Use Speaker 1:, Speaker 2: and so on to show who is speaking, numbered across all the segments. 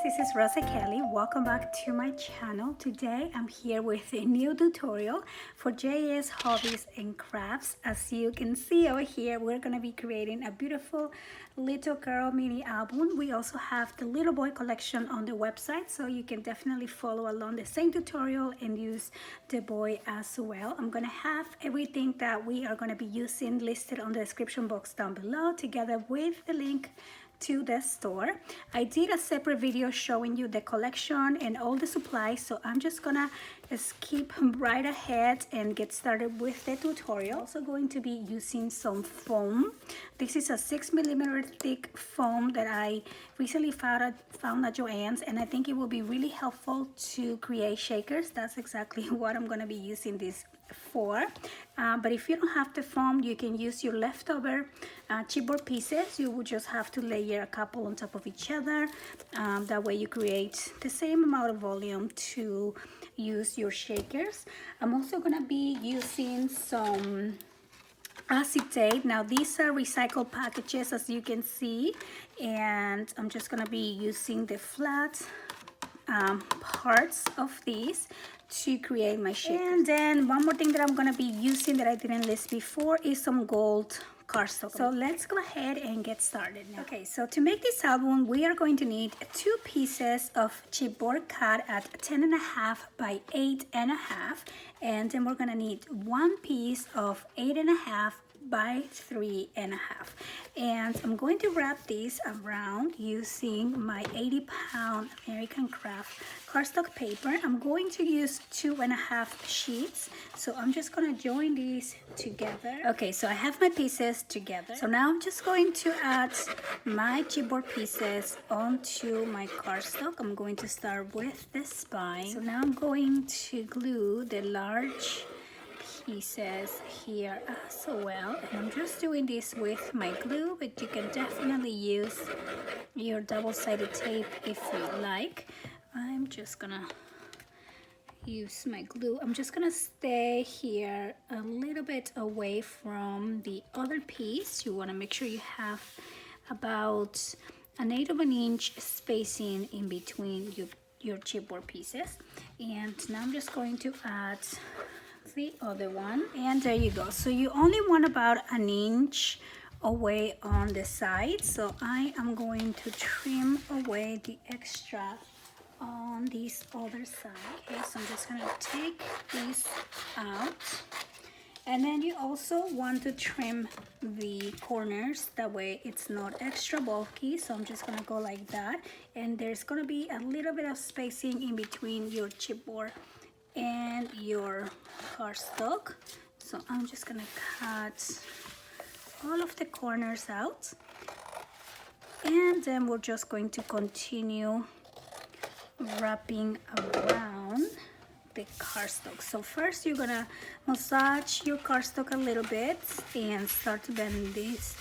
Speaker 1: this is Rosa Kelly. Welcome back to my channel. Today I'm here with a new tutorial for JS Hobbies and Crafts. As you can see over here, we're going to be creating a beautiful little girl mini album. We also have the little boy collection on the website, so you can definitely follow along the same tutorial and use the boy as well. I'm going to have everything that we are going to be using listed on the description box down below, together with the link to the store. I did a separate video showing you the collection and all the supplies, so I'm just gonna skip right ahead and get started with the tutorial. I'm also going to be using some foam. This is a 6mm thick foam that I recently found at Joann's, and I think it will be really helpful to create shakers. That's exactly what I'm gonna be using this for. But if you don't have the foam, you can use your leftover chipboard pieces. You will just have to layer a couple on top of each other. That way you create the same amount of volume to use your shakers. I'm also gonna be using some acetate. Now these are recycled packages, as you can see, and I'm just gonna be using the flat parts of these to create my shaker. And then one more thing that I'm gonna be using that I didn't list before is some gold cardstock. So let's go ahead and get started now. Okay, so to make this album, we are going to need 2 pieces of chipboard cut at 10.5 by 8.5, and then we're gonna need 1 piece of 8.5 by 3.5, and I'm going to wrap this around using my 80-pound American Craft cardstock paper. I'm going to use 2.5 sheets, so I'm just gonna join these together. Okay, so I have my pieces together, so now I'm just going to add my chipboard pieces onto my cardstock. I'm going to start with the spine. So now I'm going to glue the large pieces here as well, and I'm just doing this with my glue, but you can definitely use your double-sided tape if you like. I'm just gonna use my glue. I'm just gonna stay here a little bit away from the other piece. You want to make sure you have about 1/8 of an inch spacing in between your chipboard pieces. And now I'm just going to add the other one, and there you go. So you only want about 1 inch away on the side, so I am going to trim away the extra on this other side. Okay, so I'm just gonna take this out, and then you also want to trim the corners, that way it's not extra bulky. So I'm just gonna go like that, and there's gonna be a little bit of spacing in between your chipboard and your cardstock. So I'm just gonna cut all of the corners out, and then we're just going to continue wrapping around the cardstock. So first you're gonna massage your cardstock a little bit and start to bend this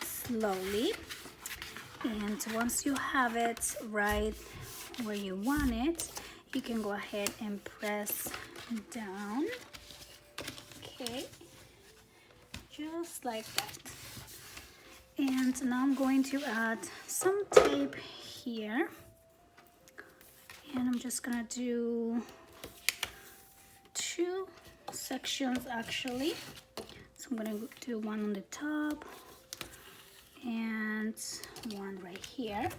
Speaker 1: slowly, and once you have it right where you want it, you can go ahead and press down. Okay, just like that. And now I'm going to add some tape here, and I'm just gonna do 2 sections actually. So I'm gonna do one on the top and one right here.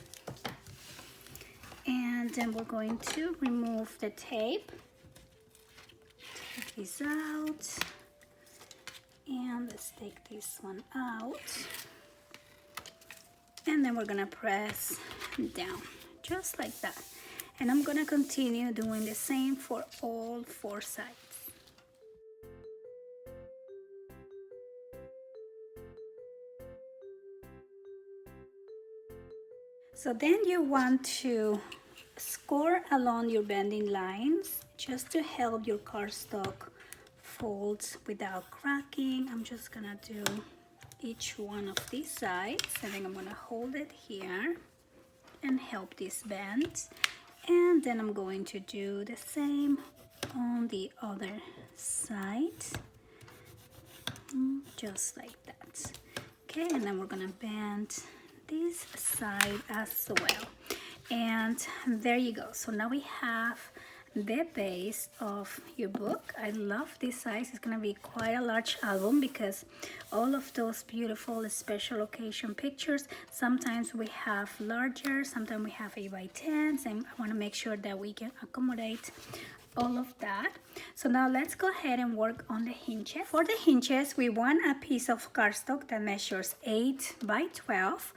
Speaker 1: And then we're going to remove the tape. Take this out, and let's take this one out, and then we're gonna press down just like that. And I'm gonna continue doing the same for all 4 sides. So then you want to score along your bending lines just to help your cardstock fold without cracking. I'm just gonna do each one of these sides, and then I'm gonna hold it here and help this bend, and then I'm going to do the same on the other side, just like that. Okay, and then we're gonna bend this side as well. And there you go. So now we have the base of your book. I love this size. It's gonna be quite a large album because all of those beautiful special occasion pictures, sometimes we have larger, sometimes we have 8x10s, and I want to make sure that we can accommodate all of that. So now let's go ahead and work on the hinges. For the hinges, we want a piece of cardstock that measures 8x12,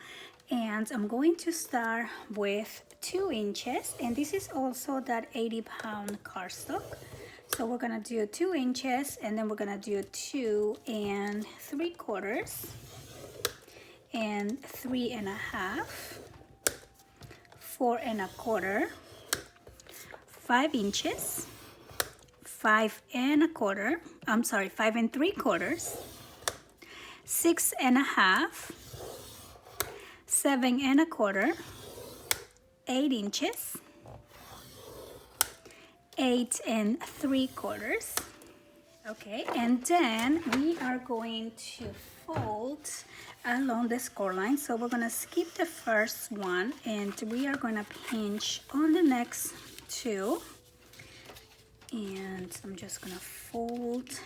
Speaker 1: and I'm going to start with 2 inches, and this is also that 80-pound cardstock. So we're gonna do 2 inches, and then we're gonna do 2 3/4 and 3 1/2, 4 1/4, 5 inches, 5 1/4, I'm sorry, 5 3/4, 6 1/2, 7 1/4, 8 inches, 8 3/4. Okay, and then we are going to fold along the score line. So we're gonna skip the first one, and we are gonna pinch on the next 2. And I'm just gonna fold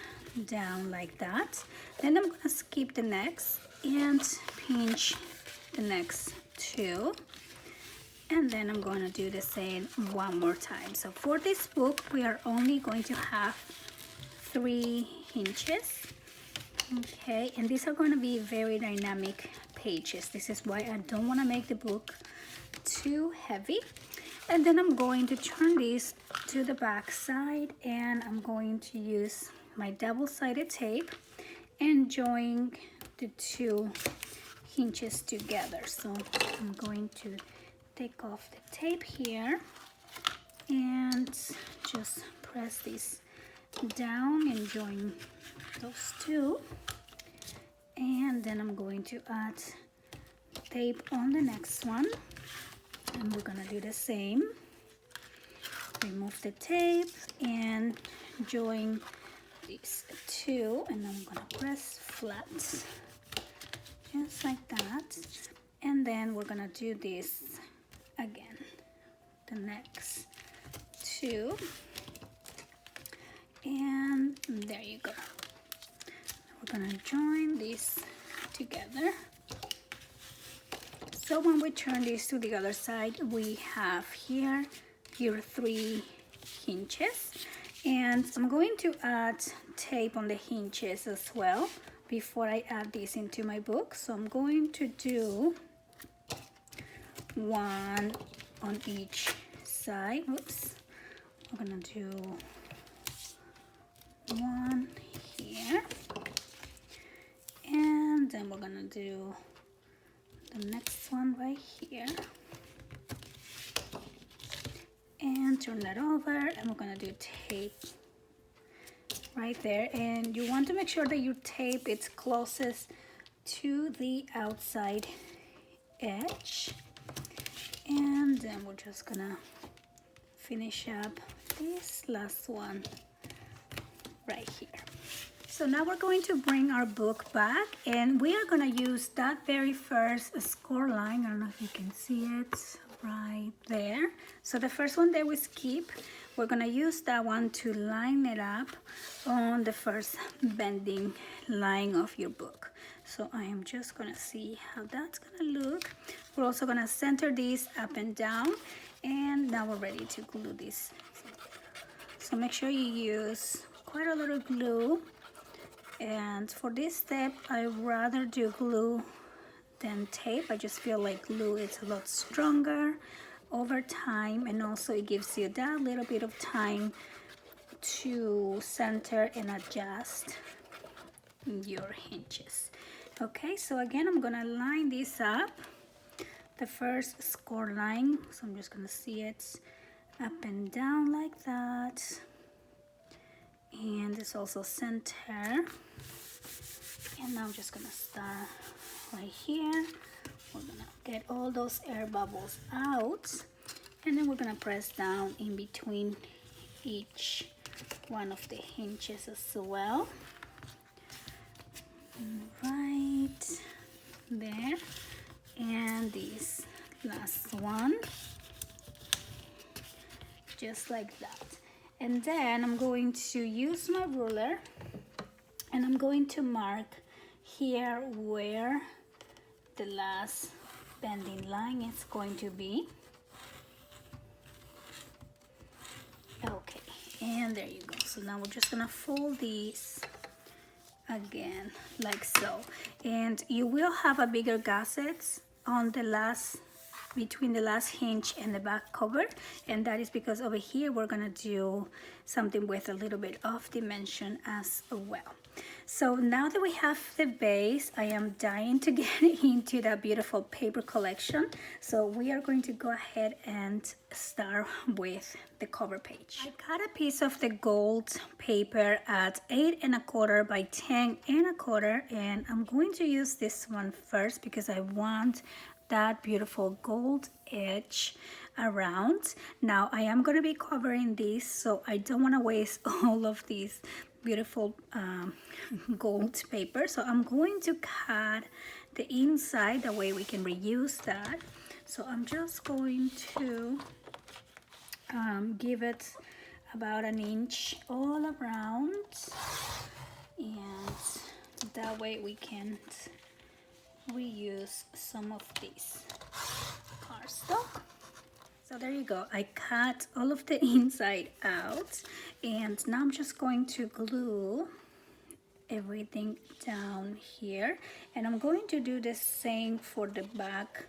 Speaker 1: down like that. Then I'm gonna skip the next and pinch the next 2. And then I'm going to do the same one more time. So for this book, we are only going to have 3 hinges. Okay, and these are going to be very dynamic pages. This is why I don't want to make the book too heavy. And then I'm going to turn this to the back side, and I'm going to use my double-sided tape and join the 2 hinges together. So I'm going to take off the tape here and just press this down and join those 2, and then I'm going to add tape on the next one, and we're gonna do the same. Remove the tape and join these 2, and I'm gonna press flat just like that, and then we're gonna do this again, the next 2, and there you go. We're gonna join these together. So when we turn this to the other side, we have here your 3 hinges, and I'm going to add tape on the hinges as well before I add this into my book. So I'm going to do 1 on each side. Oops. We're gonna do 1 here, and then we're gonna do the next one right here, and turn that over, and we're gonna do tape right there. And you want to make sure that your tape is closest to the outside edge. And then we're just gonna finish up this last one right here. So now we're going to bring our book back, and we are gonna use that very first score line. I don't know if you can see it right there. So the first one that we skip, we're gonna use that one to line it up on the first bending line of your book. So I am just gonna see how that's gonna look. We're also gonna center this up and down, and now we're ready to glue this. So make sure you use quite a lot of glue, and for this step I rather do glue than tape. I just feel like glue is a lot stronger over time, and also it gives you that little bit of time to center and adjust your hinges. Okay, so again, I'm gonna line this up, the first score line. So I'm just gonna see it up and down like that, and it's also center. And now I'm just gonna start right here. We're gonna get all those air bubbles out, and then we're gonna press down in between each one of the hinges as well, right there. And this last one, just like that. And then I'm going to use my ruler and I'm going to mark here where the last bending line is going to be. Okay, and there you go. So now we're just gonna fold these again like so, and you will have a bigger gussets on the last, between the last hinge and the back cover, and that is because over here we're gonna do something with a little bit of dimension as well. So now that we have the base, I am dying to get into that beautiful paper collection. So we are going to go ahead and start with the cover page. I cut a piece of the gold paper at 8 1/4 by 10 1/4, and I'm going to use this one first because I want that beautiful gold edge around. Now I am going to be covering this, so I don't want to waste all of these beautiful gold paper. So I'm going to cut the inside, that way we can reuse that. So I'm just going to give it about 1 inch all around, and that way we can reuse some of these cardstock. So there you go, I cut all of the inside out, and now I'm just going to glue everything down here, and I'm going to do the same for the back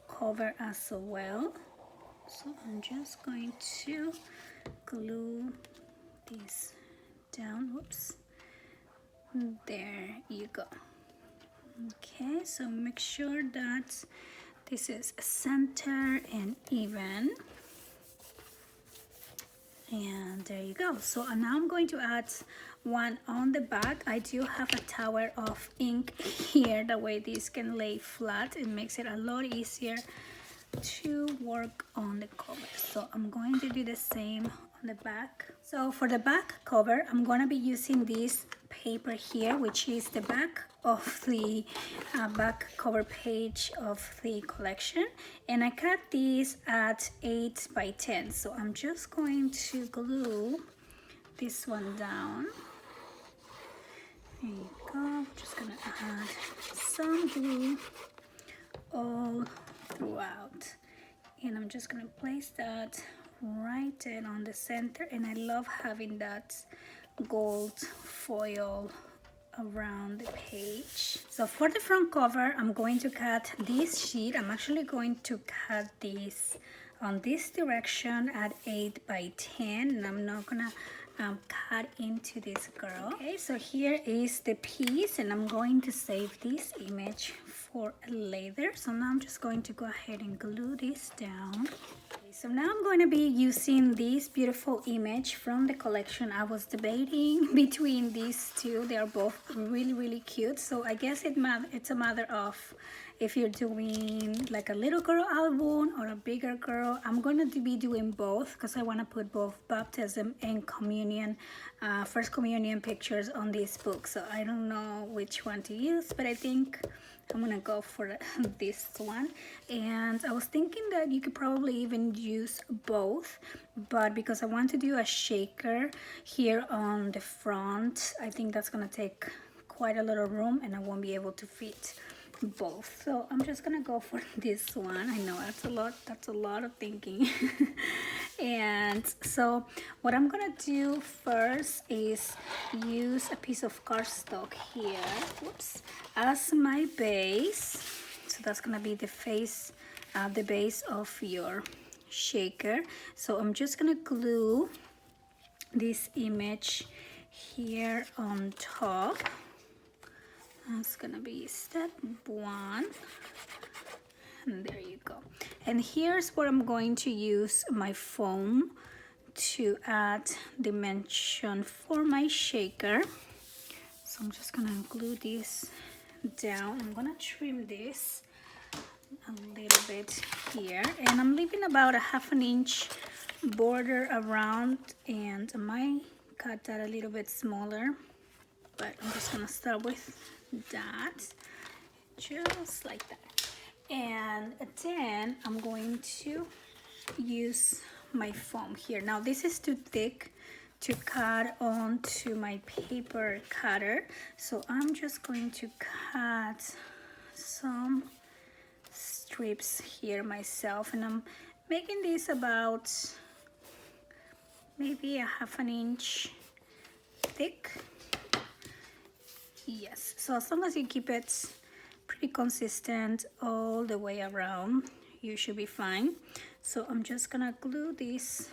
Speaker 1: cover as well. So I'm just going to glue this down. Whoops, there you go. Okay, so make sure that this is center and even, and there you go. So now I'm going to add one on the back. I do have a tower of ink here, that way this can lay flat. It makes it a lot easier to work on the cover. So I'm going to do the same on the back. So for the back cover, I'm going to be using this paper here, which is the back of the back cover page of the collection, and I cut these at 8 by 10. So I'm just going to glue this one down. There you go. I'm just gonna add some glue all throughout, and I'm just gonna place that right there on the center. And I love having that gold foil around the page. So for the front cover, I'm going to cut this sheet. I'm actually going to cut this on this direction at 8 by 10, and I'm not gonna cut into this girl. Okay, so here is the piece, and I'm going to save this image for later. So now I'm just going to go ahead and glue this down. Okay, so now I'm going to be using this beautiful image from the collection. I was debating between these two. They are both really cute. So I guess it's a matter of if you're doing like a little girl album or a bigger girl. I'm going to be doing both because I want to put both baptism and communion, first communion pictures on this book. So I don't know which one to use, but I think I'm gonna go for this one. And I was thinking that you could probably even use both, but because I want to do a shaker here on the front, I think that's gonna take quite a lot of room and I won't be able to fit both. So I'm just gonna go for this one. I know that's a lot of thinking. And so what I'm gonna do first is use a piece of cardstock here, whoops, as my base. So that's gonna be the base of your shaker. So I'm just gonna glue this image here on top. That's gonna be step 1, and there you go. And here's where I'm going to use my foam to add dimension for my shaker. So I'm just gonna glue this down. I'm gonna trim this a little bit here, and I'm leaving about a 1/2 inch border around, and I might cut that a little bit smaller, but I'm just gonna start with that, just like that. And then I'm going to use my foam here. Now this is too thick to cut onto my paper cutter, so I'm just going to cut some strips here myself, and I'm making this about maybe a ½ inch thick. Yes, so as long as you keep it pretty consistent all the way around, you should be fine. So I'm just gonna glue this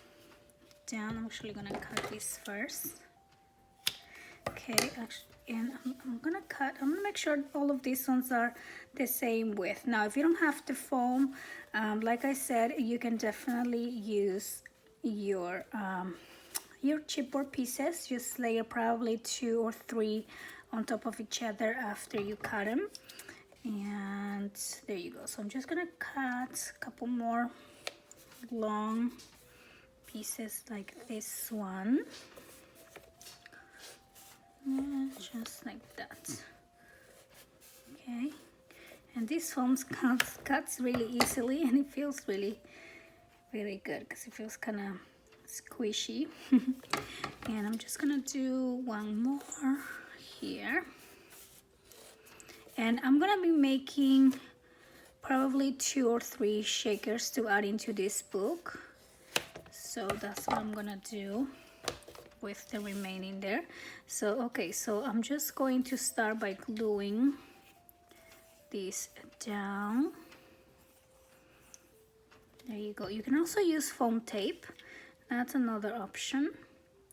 Speaker 1: down. I'm actually gonna cut this first. Okay, and I'm gonna make sure all of these ones are the same width. Now, if you don't have the foam, like I said, you can definitely use your chipboard pieces. Just layer probably 2 or 3 on top of each other after you cut them, and there you go. So I'm just gonna cut a couple more long pieces like this one, and just like that. Okay, and this foam cuts really easily, and it feels really good because it feels kind of squishy. And I'm just gonna do one more here, and I'm gonna be making probably 2 or 3 shakers to add into this book. So that's what I'm gonna do with the remaining there. So okay, so I'm just going to start by gluing this down. There you go. You can also use foam tape. That's another option,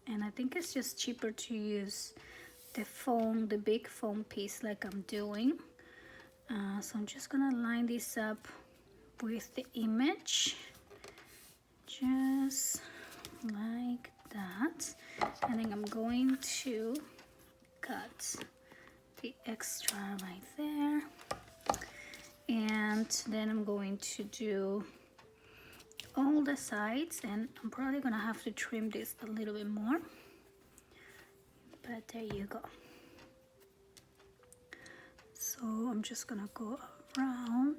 Speaker 1: and I think it's just cheaper to use the foam, the big foam piece like I'm doing. So I'm just gonna line this up with the image, just like that, and then I'm going to cut the extra right there, and then I'm going to do all the sides, and I'm probably gonna have to trim this a little bit more, but there you go. So I'm just gonna go around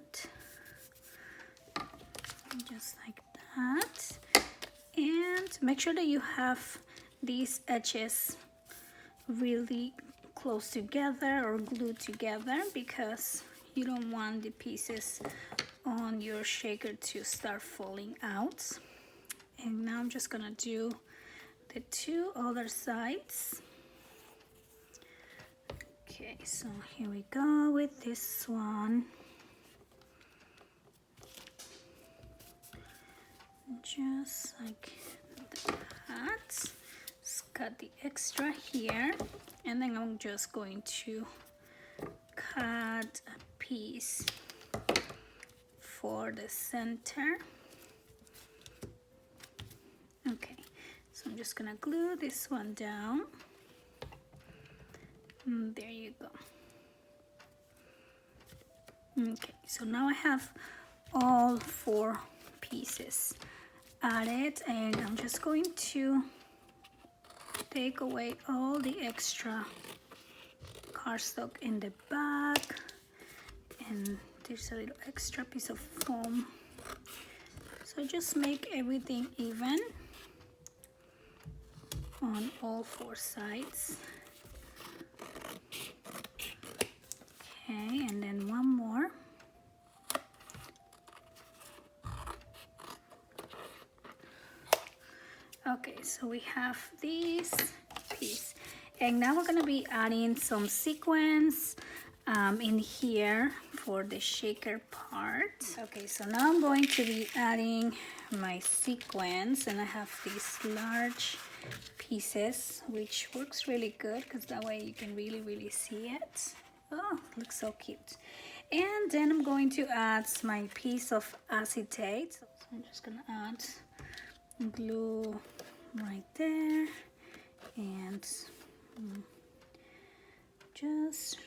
Speaker 1: just like that, and make sure that you have these edges really close together or glued together, because you don't want the pieces on your shaker to start falling out. And now I'm just gonna do the 2 other sides. Okay, so here we go with this one. Just like that. Just cut the extra here, and then I'm just going to cut a piece for the center. Okay, so I'm just gonna glue this one down. There you go. Okay, so now I have all 4 pieces added, and I'm just going to take away all the extra cardstock in the back, and there's a little extra piece of foam. So just make everything even on all 4 sides. Okay, and then one more. Okay, so we have this piece, and now we're gonna be adding some sequins in here for the shaker part. Okay, so now I'm going to be adding my sequins, and I have these large pieces, which works really good because that way you can really see it. Oh, looks so cute. And then I'm going to add my piece of acetate. So I'm just gonna add glue right there, and just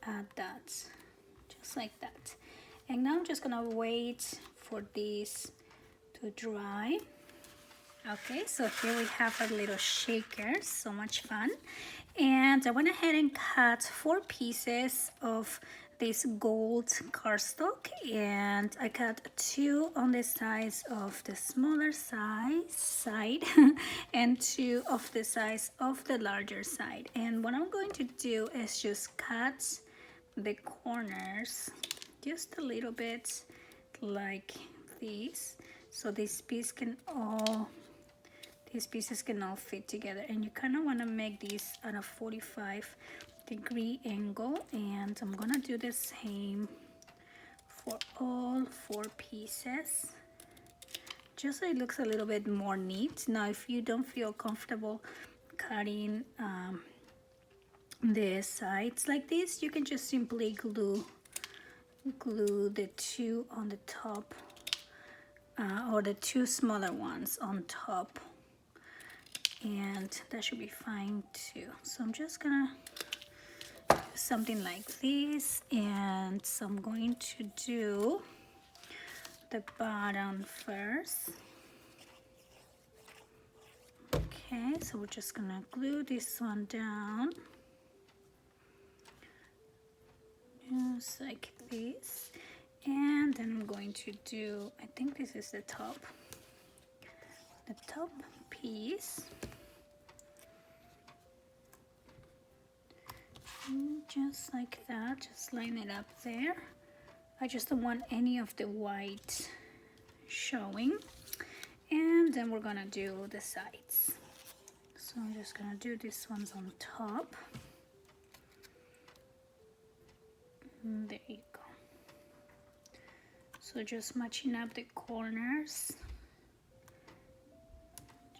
Speaker 1: add that just like that. And now I'm just gonna wait for this to dry. Okay, so here we have our little shaker, so much fun. And I went ahead and cut 4 pieces of this gold cardstock, and I cut 2 on the size of the smaller side and 2 of the size of the larger side. And what I'm going to do is just cut the corners just a little bit like this, so these pieces can all fit together. And you kind of want to make these at a 45-degree angle, and I'm gonna do the same for all 4 pieces, just so it looks a little bit more neat. Now if you don't feel comfortable cutting the sides like this, you can just simply glue the 2 on the top, or the 2 smaller ones on top, and that should be fine too. So I'm just gonna do something like this, and so I'm going to do the bottom first. Okay, so we're just gonna glue this one down just like this, and then I'm going to do, I think this is the top piece, and just like that, just line it up there. I just don't want any of the white showing. And then we're gonna do the sides. So I'm just gonna do these ones on top. And there you go. So just matching up the corners,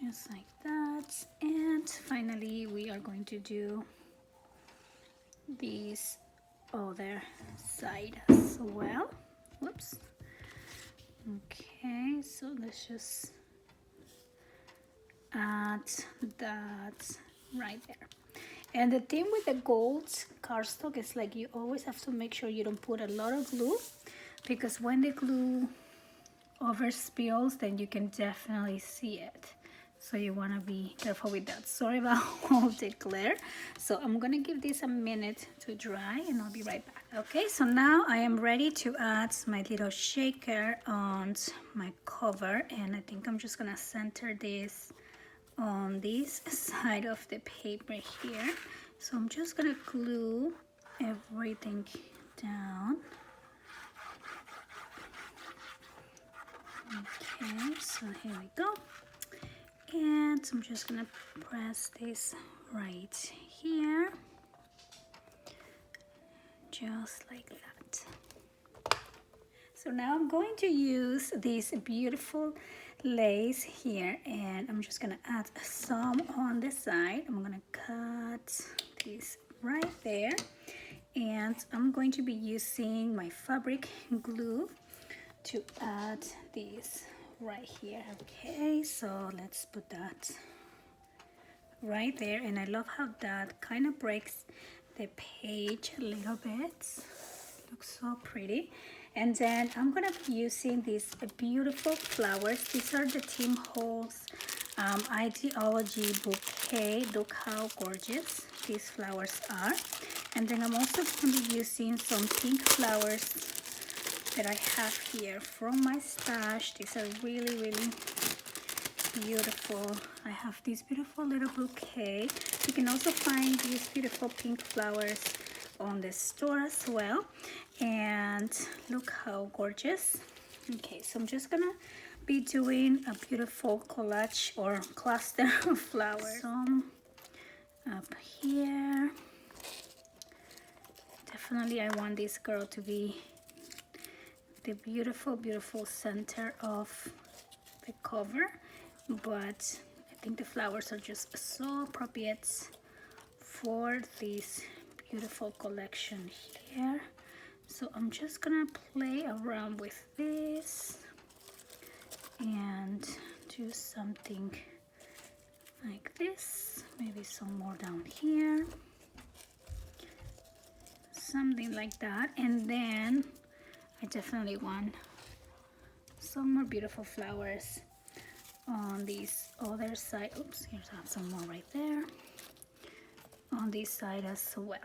Speaker 1: just like that. And finally we are going to do these other side as well. Whoops. Okay, so let's just add that right there. And the thing with the gold cardstock is like you always have to make sure you don't put a lot of glue, because when the glue over spills, then you can definitely see it. So you want to be careful with that. Sorry about all the glare. So I'm gonna give this a minute to dry and I'll be right back. Okay, so now I am ready to add my little shaker on my cover, and I think I'm just gonna center this on this side of the paper here. So I'm just gonna glue everything down. Okay, so here we go. And I'm just gonna press this right here, just like that. So now I'm going to use this beautiful lace here, and I'm just gonna add some on the side. I'm gonna cut this right there, and I'm going to be using my fabric glue to add this right here. Okay, so let's put that right there, and I love how that kind of breaks the page a little bit. Looks so pretty. And then I'm gonna be using these beautiful flowers. These are the Team Holtz Ideology Bouquet. Look how gorgeous these flowers are. And then I'm also gonna be using some pink flowers that I have here from my stash. These are really, really beautiful. I have this beautiful little bouquet. You can also find these beautiful pink flowers on the store as well. And look how gorgeous. Okay, so I'm just gonna be doing a beautiful collage or cluster of flowers. Some up here. Definitely I want this girl to be the beautiful, beautiful center of the cover, but I think the flowers are just so appropriate for this beautiful collection here. So I'm just gonna play around with this and do something like this, maybe some more down here, something like that. And then I definitely want some more beautiful flowers on this other side. Oops, here's some more right there on this side as well.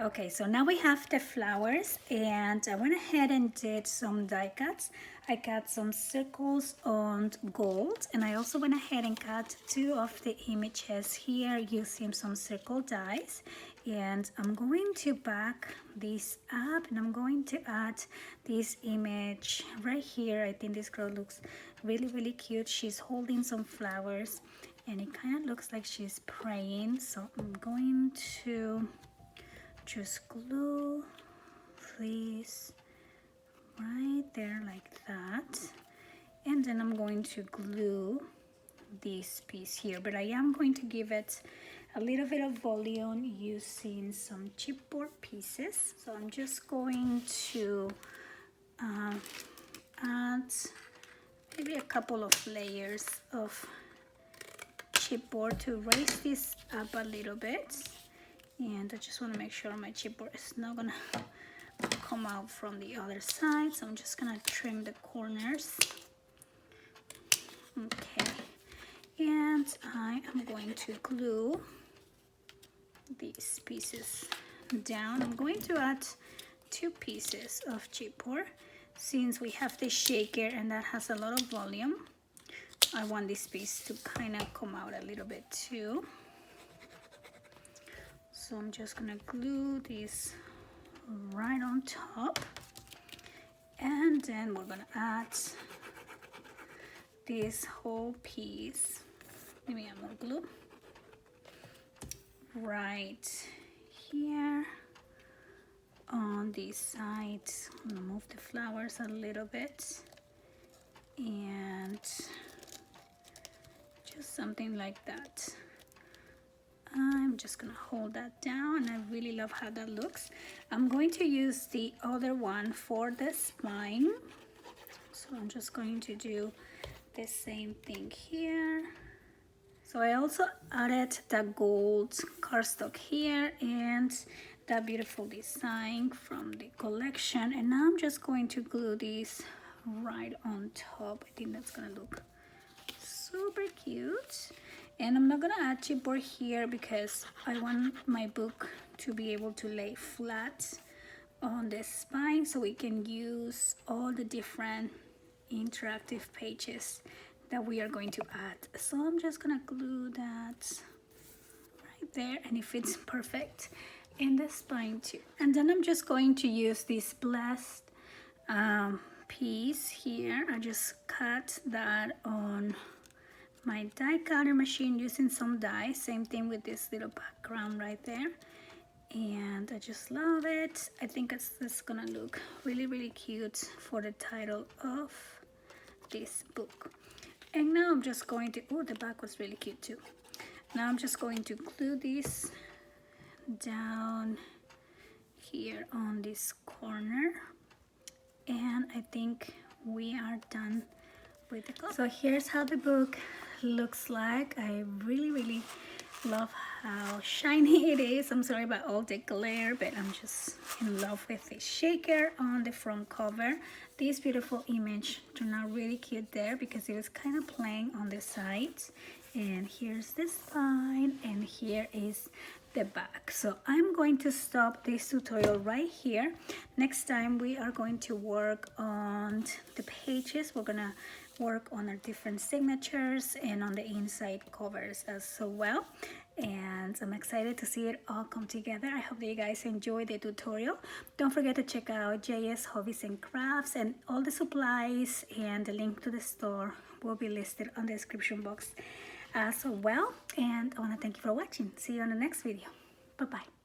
Speaker 1: Okay, so now we have the flowers, and I went ahead and did some die cuts. I cut some circles on gold, and I also went ahead and cut two of the images here using some circle dies. And I'm going to back this up, and I'm going to add this image right here. I think this girl looks really cute. She's holding some flowers, and it kind of looks like she's praying. So I'm going to just glue this right there like that, and then I'm going to glue this piece here, but I am going to give it a little bit of volume using some chipboard pieces. So I'm just going to add maybe a couple of layers of chipboard to raise this up a little bit. And I just want to make sure my chipboard is not gonna come out from the other side, so I'm just gonna trim the corners. Okay, and I am going to glue these pieces down. I'm going to add two pieces of chipboard since we have the shaker and that has a lot of volume. I want this piece to kind of come out a little bit too. So I'm just gonna glue this right on top, and then we're gonna add this whole piece. Give me more glue right here on this side. I'm gonna move the flowers a little bit, and just something like that. I'm just gonna hold that down, and I really love how that looks. I'm going to use the other one for the spine, so I'm just going to do the same thing here. So I also added the gold cardstock here and that beautiful design from the collection, and now I'm just going to glue these right on top. I think that's gonna look super cute. And I'm not gonna add chipboard here because I want my book to be able to lay flat on the spine so we can use all the different interactive pages that we are going to add. So I'm just gonna glue that right there, and it fits perfect in the spine too. And then I'm just going to use this blessed piece here. I just cut that on my die cutter machine using some die. Same thing with this little background right there, and I just love it. I think it's gonna look really cute for the title of this book. And now I'm just going to, oh, the back was really cute too. Now I'm just going to glue this down here on this corner, and I think we are done with the cover. So here's how the book looks like. I really love how shiny it is. I'm sorry about all the glare, but I'm just in love with the shaker on the front cover. This beautiful image turned out really cute there because it was kind of plain on the sides. And here's the spine, and here is the back. So I'm going to stop this tutorial right here. Next time we are going to work on the pages. We're gonna work on our different signatures and on the inside covers as well, and I'm excited to see it all come together. I hope that you guys enjoyed the tutorial. Don't forget to check out JS Hobbies and Crafts, and all the supplies and the link to the store will be listed on the description box as well. And I want to thank you for watching. See you on the next video. Bye bye.